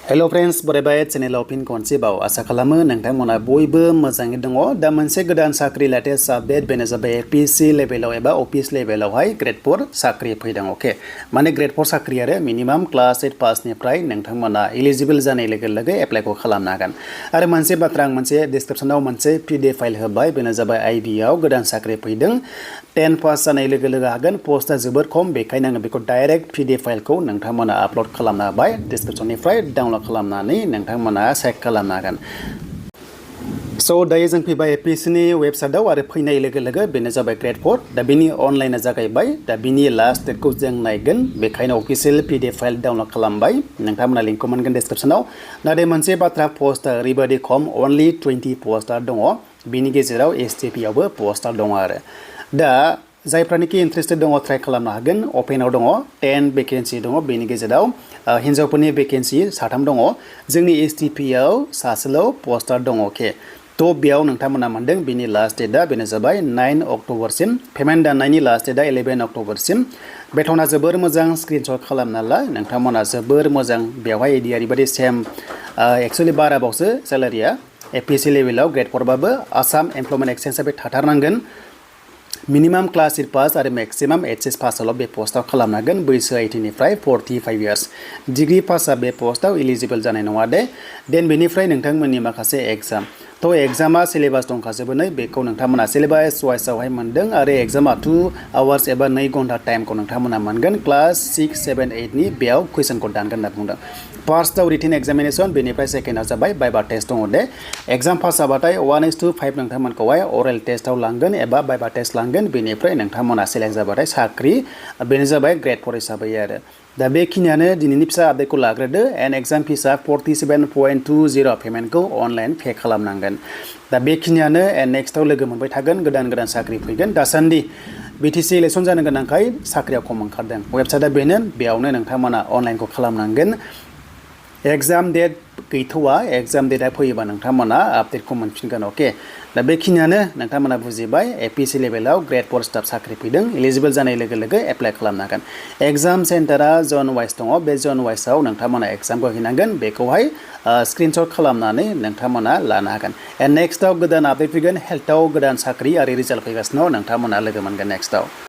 hello friends बरायबाय चेनेलाव फिन खनसेबाव आसा खालामो नोंथांमोना बयबो मोजाङै दङ दा मोनसे गोदान साख्रि लेटेस्ट आपडेट बेनो जाबाय एपीएससी लेभेलाव एबा अफिस लेभेलावहाय ग्रेड 4 साख्रि फैदों ओके माने ग्रेड 4 साख्रि आरो मिनिमाम क्लास 8 पासनिफ्राय नोंथांमोना एलिजिबल जानाय लोगो लोगो एप्लाइखौ खालामनो हागोन आरो मोनसे बाथ्रा आं मोनसे डिसक्रिप्शनाव मोनसे पीडीएफ फाइल होबाय बेनो जाबाय आईबीआव गोदान साख्रि फैदों 10 पास जानाय लोगो लोगो हागोन पोस्टआ जोबोर खम बेखायनो आङो बेखौ डाइरेक्ट पीडीएफ फाइलखौ नोंथांमोना आपल'ड खालामनो होबाय डिसक्रिप्शननिफ्राय डाउनल'ड खालामनानै नोंथांमोना चेक खालामनो हागोन स' दायो जों फैबाय एपीएससीनि वेबसाइटआव आरो फैनाय लोगो लोगो बेनो जाबाय ग्रेड 4 दा बिनि अनलाइना जागायबाय दा बिनि लास्ट डेटखौ जों नायगोन बेखायनो अफिसियेल पीडीएफ फाइल डाउनल'ड खालामबाय नोंथांमोना लिंकखौ मोनगोन डिसक्रिप्शनाव नाथाय मोनसे बाथ्रा पोस्टआ ओरैबायदि खम अनलि 20 पोस्टआ दङ बिनि गेजेराव एसटीपीआवबो पोस्टआ दङ आरो दा जायफ्रानोखि इन्ट्रेस्टेड दङ ट्राइ खालामनो हागोन अपेनाव दङ 10 भेकेन्सि दङ बेनि गेजेराव हिन्जावफोरनि भेकेन्सि 3 दङ जोंनि एसटीपीआव सासेल' पोस्टार दङ अके थ' बेयाव नोंथांमोना मोनदों बिनि लास्ट डेटआ बेनो जाबाय 9 अक्ट'बरसिम पेमेन्ट दाननायनि लास्ट डेटआ 11 अक्ट'बरसिम बेथना जोबोर मोजां स्क्रिनशट खालामना ला नोंथांमोना जोबोर मोजां बेवहाय ओरैबायदि सेम एक्सुवेलि बाराबावसो सेलारिया एपीएससी लेभेलाव ग्रेड 4 बाबो आसाम एमप्लयमेन्ट एक्सचेन्जआ थाथारनांगोन मिनिमाम क्लास 8 पास आरो मेक्सिमाम एचएस पासआवल' बे पोस्टआव खालामनो हागोन बैसो 18 निफ्राय 45 इयार्स डिग्री पासआ बे पोस्टआव एलिजिबल जानाय नङा देन बेनिफ्राय नोंथांमोननि माखासे एग्जाम थ' एग्जामा सिलेबास दंखाजोबो नै बेखौ नोंथांमोना सिलेबास वाइसआवहाय मोनदों आरो एग्जामा 2 आवार्स एबा 2 घन्टा टाइमखौ नोंथांमोना मोनगोन क्लास 6, 7, 8 नि बेयाव कुइसनखौ दानगोन होनना बुंदों फार्स्टआव रिटेन एग्जामिनेसन बेनिफ्राय सेकेन्डआव जाबाय बाइबा टेस्ट दङ दे एग्जाम पास जाबाथाय 1:5 नोंथांमोनखौहाय अरेल टेस्टआव लांगोन एबा बाइबा टेस्ट लांगोन बेनिफ्राय नोंथांमोना सेलेक्ट जाबाथाय साख्रि बेनो जाबाय ग्रेड 4 हिसाबै आरो दा बेखिनियानो दिनैनि फिसा आपडेटखौ लाग्रोदो एन्ड एग्जाम फिसा 47.20 पेमेन्टखौ अनलाइन पे खालामनांगोन दा बेखिनियानो एन्ड नेक्स्टआव लोगो मोनबाय थागोन गोदान साख्रि फैगोन दासान्दि बिटिसि इलेक्सन जानो गोनांखाय साख्रिया खम ओंखारदों वेबसाइटआ बेनो बेयावनो नोंथांमोना अनलाइनखौ खालामनांगोन एग्जाम डेट गैथ'वा एग्जाम डेटआ फैयोबा नोंथांमोना आपडेटखौ मोनफिनगोन अके दा बेखिनियानो नोंथांमोना बुजिबाय एपीएससी लेभेलाव ग्रेड 4 स्टाफ साख्रि फैदों एलिजिबल जानाय लोगो लोगो एप्लाइ खालामनो हागोन एग्जाम सेन्टारा जन वाइस दङ बे जन वाइसआव नोंथांमोना एग्जामखौ हैनांगोन बेखौहाय स्क्रिनशट खालामनानै नोंथांमोना लानो हागोन एन्ड नेक्स्टआव गोदान आपडेट फैगोन हेल्थआव गोदान साख्रि आरो रिजाल्ट फैगासिनो नोंथांमोना लोगो मोनगोन नेक्स्टआव